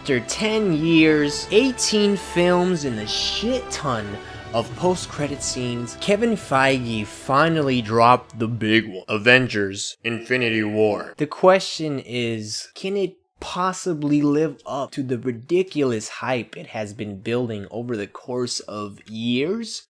After 10 years, 18 films, and a shit ton of post-credit scenes, Kevin Feige finally dropped the big one, Avengers: Infinity War. The question is, can it possibly live up to the ridiculous hype it has been building over the course of years?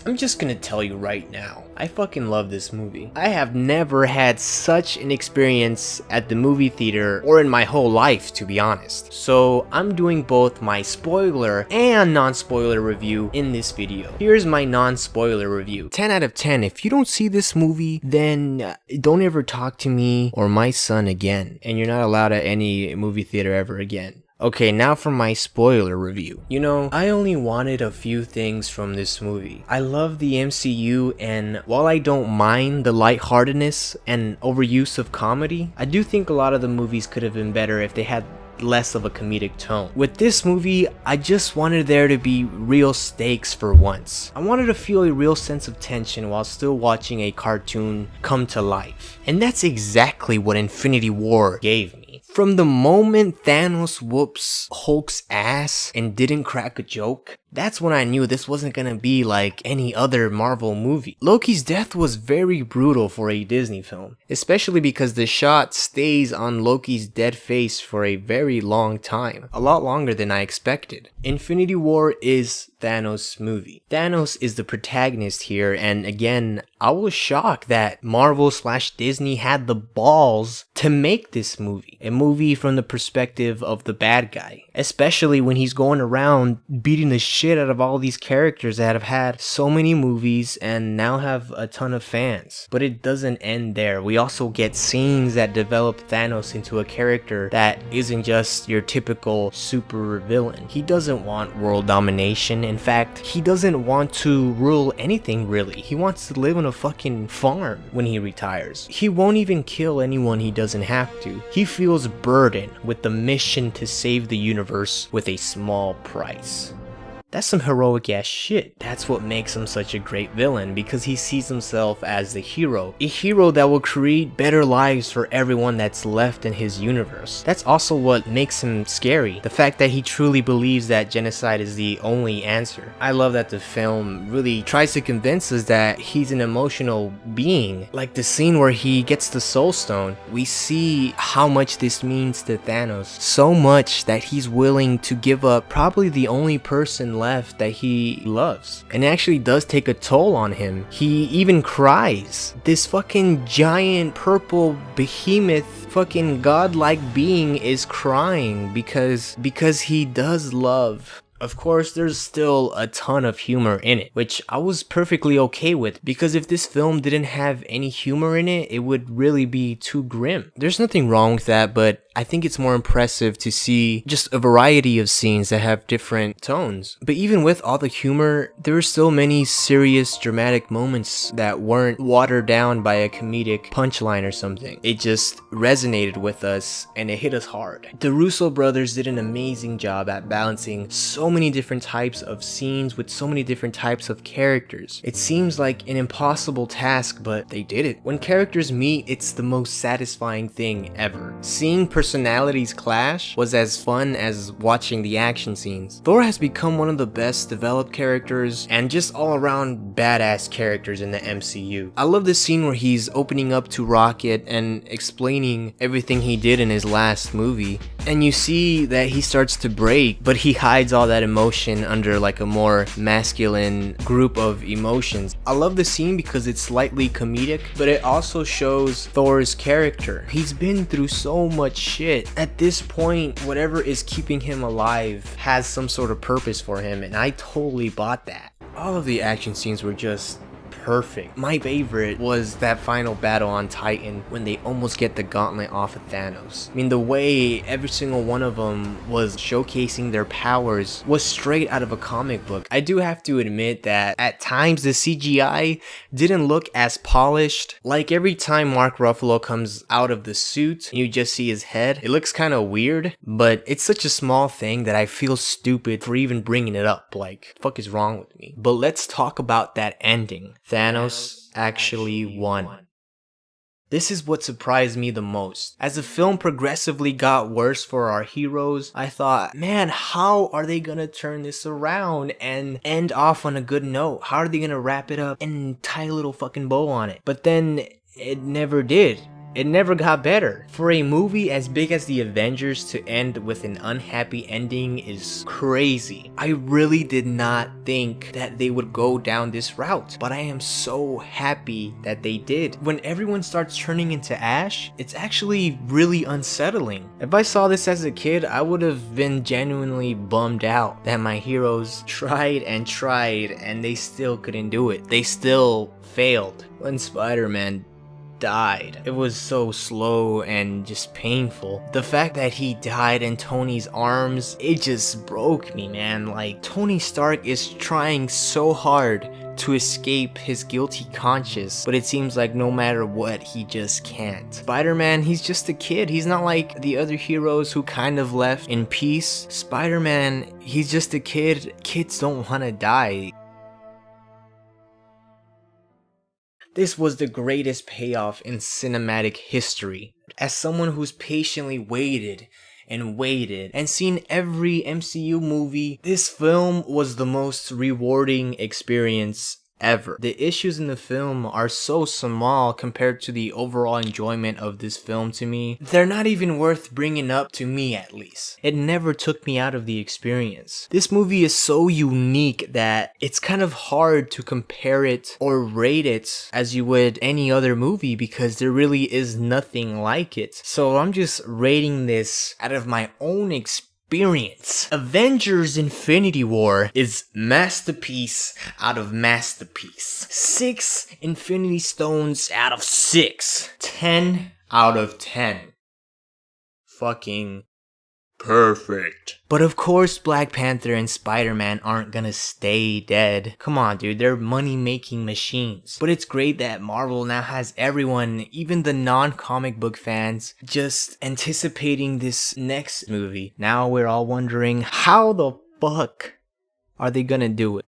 I'm just gonna tell you right now, I fucking love this movie. I have never had such an experience at the movie theater or in my whole life, to be honest. So I'm doing both my spoiler and non-spoiler review in this video. Here's my non-spoiler review. 10 out of 10. If you don't see this movie, then don't ever talk to me or my son again. And you're not allowed at any movie theater ever again. Okay, now for my spoiler review. You know, I only wanted a few things from this movie. I love the MCU, and while I don't mind the lightheartedness and overuse of comedy, I do think a lot of the movies could have been better if they had less of a comedic tone. With this movie, I just wanted there to be real stakes for once. I wanted to feel a real sense of tension while still watching a cartoon come to life. And that's exactly what Infinity War gave me. From the moment Thanos whoops Hulk's ass and didn't crack a joke, that's when I knew this wasn't gonna be like any other Marvel movie. Loki's death was very brutal for a Disney film, especially because the shot stays on Loki's dead face for a very long time, a lot longer than I expected. Infinity War is Thanos' movie. Thanos is the protagonist here, and again, I was shocked that Marvel/Disney had the balls to make this movie. A movie from the perspective of the bad guy, especially when he's going around beating the shit out of all these characters that have had so many movies and now have a ton of fans. But it doesn't end there. We also get scenes that develop Thanos into a character that isn't just your typical super villain. He doesn't want world domination. In fact, he doesn't want to rule anything really. He wants to live on a fucking farm when he retires. He won't even kill anyone he doesn't have to. He feels burdened with the mission to save the universe with a small price. That's some heroic ass shit. That's what makes him such a great villain, because he sees himself as the hero. A hero that will create better lives for everyone that's left in his universe. That's also what makes him scary. The fact that he truly believes that genocide is the only answer. I love that the film really tries to convince us that he's an emotional being. Like the scene where he gets the Soul Stone, we see how much this means to Thanos. So much that he's willing to give up probably the only person left that he loves. And it actually does take a toll on him. He even cries. This fucking giant purple behemoth fucking godlike being is crying because he does love. Of course, there's still a ton of humor in it, which I was perfectly okay with, because if this film didn't have any humor in it, it would really be too grim. There's nothing wrong with that, but I think it's more impressive to see just a variety of scenes that have different tones. But even with all the humor, there were still many serious dramatic moments that weren't watered down by a comedic punchline or something. It just resonated with us and it hit us hard. The Russo brothers did an amazing job at balancing so many different types of scenes with so many different types of characters. It seems like an impossible task, but they did it. When characters meet, it's the most satisfying thing ever. Seeing personalities clash was as fun as watching the action scenes. Thor has become one of the best developed characters and just all around badass characters in the MCU. I love the scene where he's opening up to Rocket and explaining everything he did in his last movie, and you see that he starts to break, but he hides all that emotion under like a more masculine group of emotions. I love the scene because it's slightly comedic, but it also shows Thor's character. He's been through so much shit. At this point, whatever is keeping him alive has some sort of purpose for him, and I totally bought that. All of the action scenes were just perfect. My favorite was that final battle on Titan when they almost get the gauntlet off of Thanos. I mean, the way every single one of them was showcasing their powers was straight out of a comic book. I do have to admit that at times the CGI didn't look as polished. Like every time Mark Ruffalo comes out of the suit and you just see his head, it looks kind of weird, but it's such a small thing that I feel stupid for even bringing it up. Like, fuck is wrong with me? But let's talk about that ending. Thanos actually won. This is what surprised me the most. As the film progressively got worse for our heroes, I thought, man, how are they gonna turn this around and end off on a good note? How are they gonna wrap it up and tie a little fucking bow on it? But then it never did. It never got better. For a movie as big as the Avengers to end with an unhappy ending is crazy. I really did not think that they would go down this route, but I am so happy that they did. When everyone starts turning into ash, it's actually really unsettling. If I saw this as a kid, I would have been genuinely bummed out that my heroes tried and they still couldn't do it. They still failed. When Spider-Man died, it was so slow and just painful. The fact that he died in Tony's arms, it just broke me, man. Like, Tony Stark is trying so hard to escape his guilty conscience, but it seems like no matter what, he just can't. Spider-Man, he's just a kid. He's not like the other heroes who kind of left in peace. Spider-Man, he's just a kid. Kids don't want to die. This was the greatest payoff in cinematic history. As someone who's patiently waited and seen every MCU movie, this film was the most rewarding experience ever. The issues in the film are so small compared to the overall enjoyment of this film to me. They're not even worth bringing up, to me at least. It never took me out of the experience. This movie is so unique that it's kind of hard to compare it or rate it as you would any other movie because there really is nothing like it. So I'm just rating this out of my own experience. Avengers Infinity War is masterpiece out of masterpiece. 6 Infinity Stones out of 6. 10 out of 10. Fucking perfect. But of course, Black Panther and Spider-Man aren't gonna stay dead. Come on, dude, they're money-making machines. But it's great that Marvel now has everyone, even the non-comic book fans, just anticipating this next movie. Now we're all wondering, how the fuck are they gonna do it?